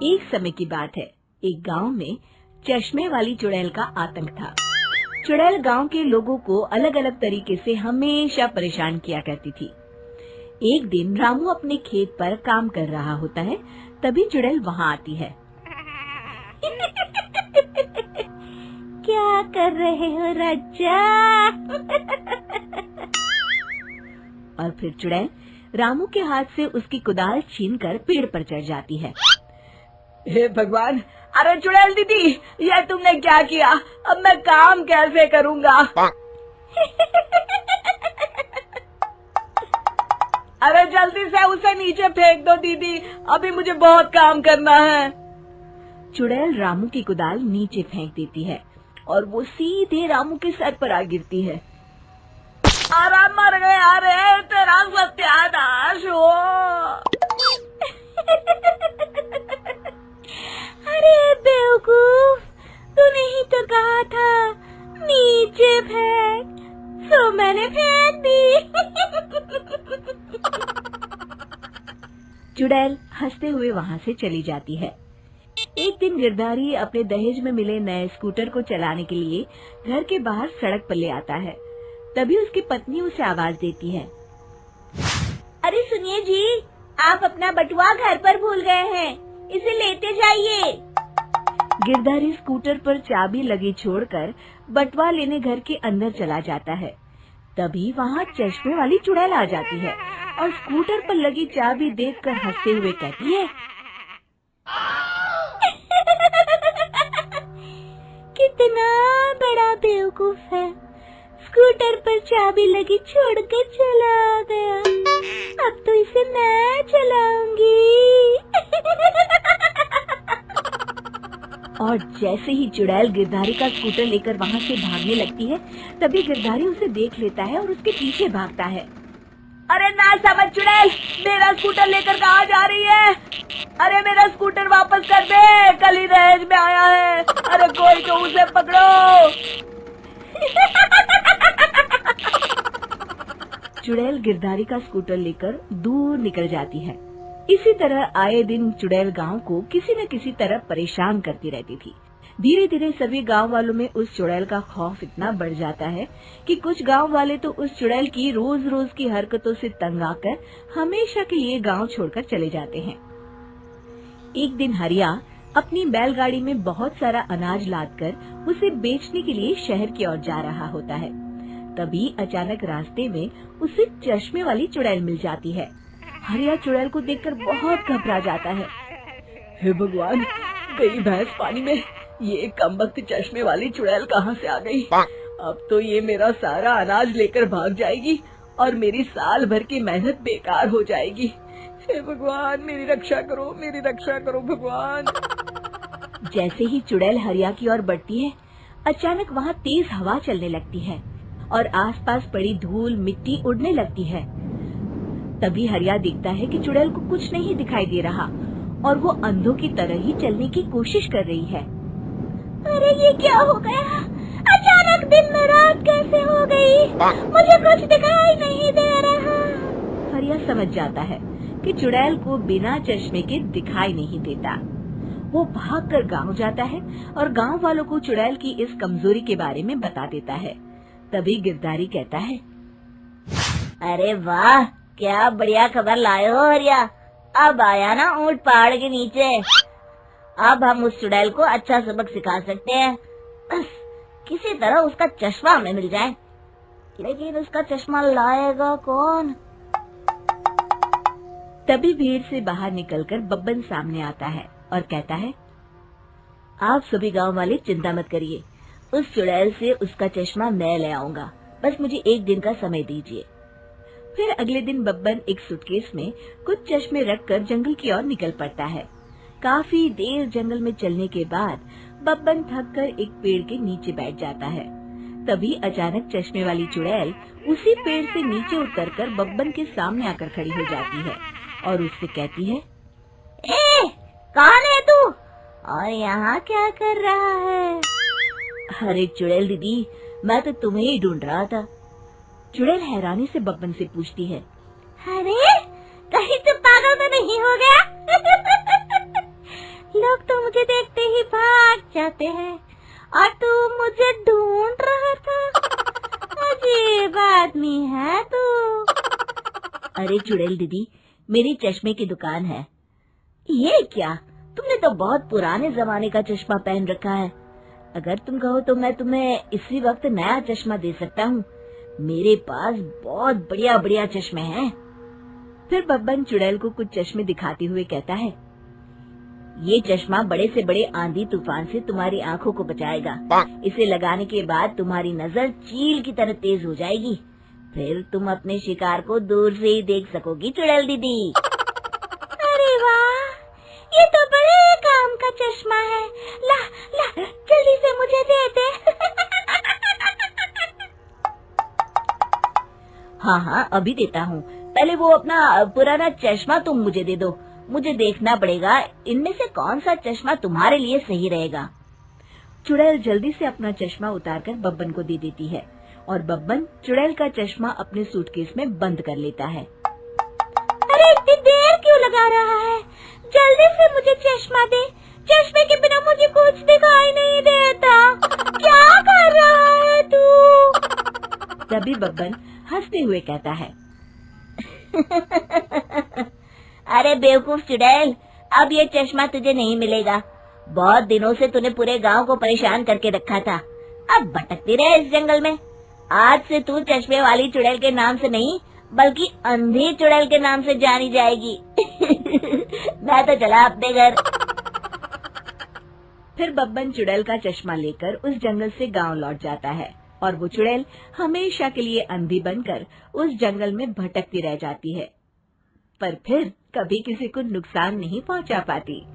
एक समय की बात है, एक गांव में चश्मे वाली चुड़ैल का आतंक था। चुड़ैल गांव के लोगों को अलग अलग तरीके से हमेशा परेशान किया करती थी। एक दिन रामू अपने खेत पर काम कर रहा होता है, तभी चुड़ैल वहाँ आती है। क्या कर रहे हो राजा? और फिर चुड़ैल रामू के हाथ से उसकी कुदाल छीनकर पेड़ पर चढ़ जाती है। हे भगवान, अरे चुड़ैल दीदी, ये तुमने क्या किया? अब मैं काम कैसे करूँगा? अरे जल्दी से उसे नीचे फेंक दो दीदी, अभी मुझे बहुत काम करना है। चुड़ैल रामू की कुदाल नीचे फेंक देती है और वो सीधे रामू के सर पर आ गिरती है। अरे मर गया रे, तेरा सत्यानाश हो। अरे बेवकूफ, तूने ही तो कहा था नीचे फेंक, तो मैंने फेंक दी। चुड़ैल हंसते हुए वहाँ से चली जाती है। एक दिन गिरधारी अपने दहेज में मिले नए स्कूटर को चलाने के लिए घर के बाहर सड़क पर ले आता है। तभी उसकी पत्नी उसे आवाज देती है। अरे सुनिए जी, आप अपना बटुआ घर पर भूल गए हैं, इसे लेते जाइए। गिरधारी स्कूटर पर चाबी लगी छोड़कर बटुआ लेने घर के अंदर चला जाता है। तभी वहाँ चश्मे वाली चुड़ैल आ जाती है और स्कूटर पर लगी चाबी देखकर हंसते हुए कहती है, कितना बड़ा बेवकूफ है, स्कूटर पर चाबी लगी छोड़कर चला गया, अब तो इसे मैं चलाऊंगी। और जैसे ही चुड़ैल गिरधारी का स्कूटर लेकर वहाँ से भागने लगती है, तभी गिरधारी उसे देख लेता है और उसके पीछे भागता है। अरे ना समझ चुड़ैल, मेरा स्कूटर लेकर कहाँ जा रही है? अरे मेरा स्कूटर वापस कर दे, कल ही दहेज में आया है। अरे कोई तो उसे पकड़ो। चुड़ैल गिरधारी का स्कूटर लेकर दूर निकल जाती है। इसी तरह आए दिन चुड़ैल गांव को किसी न किसी तरह परेशान करती रहती थी। धीरे धीरे सभी गांव वालों में उस चुड़ैल का खौफ इतना बढ़ जाता है कि कुछ गांव वाले तो उस चुड़ैल की रोज रोज की हरकतों से तंग आकर हमेशा के लिए गांव छोड़कर चले जाते हैं। एक दिन हरिया अपनी बैलगाड़ी में बहुत सारा अनाज लादकर उसे बेचने के लिए शहर की ओर जा रहा होता है। तभी अचानक रास्ते में उसे चश्मे वाली चुड़ैल मिल जाती है। हरिया चुड़ैल को देखकर बहुत घबरा जाता है। हे भगवान, गई भैंस पानी में, ये कमबख्त चश्मे वाली चुड़ैल कहाँ से आ गई? अब तो ये मेरा सारा अनाज लेकर भाग जाएगी और मेरी साल भर की मेहनत बेकार हो जाएगी। हे भगवान, मेरी रक्षा करो, मेरी रक्षा करो भगवान। जैसे ही चुड़ैल हरिया की ओर बढ़ती है, अचानक वहाँ तेज हवा चलने लगती है और आसपास पड़ी धूल मिट्टी उड़ने लगती है। तभी हरिया देखता है कि चुड़ैल को कुछ नहीं दिखाई दे रहा और वो अंधों की तरह ही चलने की कोशिश कर रही है। अरे ये क्या हो गया? अचानक दिन में रात कैसे हो गई? मुझे कुछ दिखाई नहीं दे रहा। हरिया समझ जाता है कि चुड़ैल को बिना चश्मे के दिखाई नहीं देता। वो भागकर गांव जाता है और गांव वालों को चुड़ैल की इस कमजोरी के बारे में बता देता है। तभी गिरधारी कहता है, अरे वाह, क्या बढ़िया खबर लाए हो हरिया। अब आया ना ऊंट पहाड़ के नीचे। अब हम उस चुड़ैल को अच्छा सबक सिखा सकते हैं। बस किसी तरह उसका चश्मा हमें मिल जाए। लेकिन उसका चश्मा लाएगा कौन? तभी भीड़ से बाहर निकलकर बब्बन सामने आता है और कहता है, आप सभी गांव वाले चिंता मत करिए, उस चुड़ैल से उसका चश्मा मैं ले आऊंगा, बस मुझे एक दिन का समय दीजिए। फिर अगले दिन बब्बन एक सूटकेस में कुछ चश्मे रखकर जंगल की ओर निकल पड़ता है। काफी देर जंगल में चलने के बाद बब्बन थककर एक पेड़ के नीचे बैठ जाता है। तभी अचानक चश्मे वाली चुड़ैल उसी पेड़ से नीचे उतरकर बब्बन के सामने आकर खड़ी हो जाती है और उससे कहती है, ए, कौन है तू और यहाँ क्या कर रहा है? अरे चुड़ैल दीदी, मैं तो तुम्हें ही ढूंढ रहा था। चुड़ैल हैरानी से बब्बन से पूछती है, अरे कहीं तुम पागल तो नहीं हो गया? आते हैं और तू मुझे ढूंढ रहा था। अजीब आदमी है तू। अरे चुड़ैल दीदी, मेरी चश्मे की दुकान है। ये क्या, तुमने तो बहुत पुराने जमाने का चश्मा पहन रखा है। अगर तुम कहो तो मैं तुम्हें इसी वक्त नया चश्मा दे सकता हूँ। मेरे पास बहुत बढ़िया बढ़िया चश्मे हैं। फिर बब्बन चुड़ैल को कुछ चश्मे दिखाते हुए कहता है, ये चश्मा बड़े से बड़े आंधी तूफान से तुम्हारी आंखों को बचाएगा। इसे लगाने के बाद तुम्हारी नजर चील की तरह तेज हो जाएगी। फिर तुम अपने शिकार को दूर से ही देख सकोगी चुड़ैल दीदी। अरे वाह, ये तो बड़े काम का चश्मा है। ला ला, जल्दी से मुझे दे दे। हाँ, अभी देता हूँ। पहले वो अपना पुराना चश्मा तुम मुझे दे दो। मुझे देखना पड़ेगा इनमें से कौन सा चश्मा तुम्हारे लिए सही रहेगा। चुड़ैल जल्दी से अपना चश्मा उतारकर बब्बन को दे देती है और बब्बन चुड़ैल का चश्मा अपने सूटकेस में बंद कर लेता है। अरे इतनी देर क्यों लगा रहा है? जल्दी से मुझे चश्मा दे। चश्मे के बिना मुझे कुछ दिखाई नहीं देता। क्या कर रहा है तू? तभी बब्बन हंसते हुए कहता है, अरे बेवकूफ चुड़ैल, अब ये चश्मा तुझे नहीं मिलेगा। बहुत दिनों से तूने पूरे गांव को परेशान करके रखा था। अब भटकती रहे इस जंगल में। आज से तू चश्मे वाली चुड़ैल के नाम से नहीं, बल्कि अंधी चुड़ैल के नाम से जानी जाएगी। मैं तो चला अपने घर। फिर बब्बन चुड़ैल का चश्मा लेकर उस जंगल से गांव लौट जाता है और वो चुड़ैल हमेशा के लिए अंधी बनकर उस जंगल में भटकती रह जाती है, पर फिर कभी किसी को नुकसान नहीं पहुंचा पाती।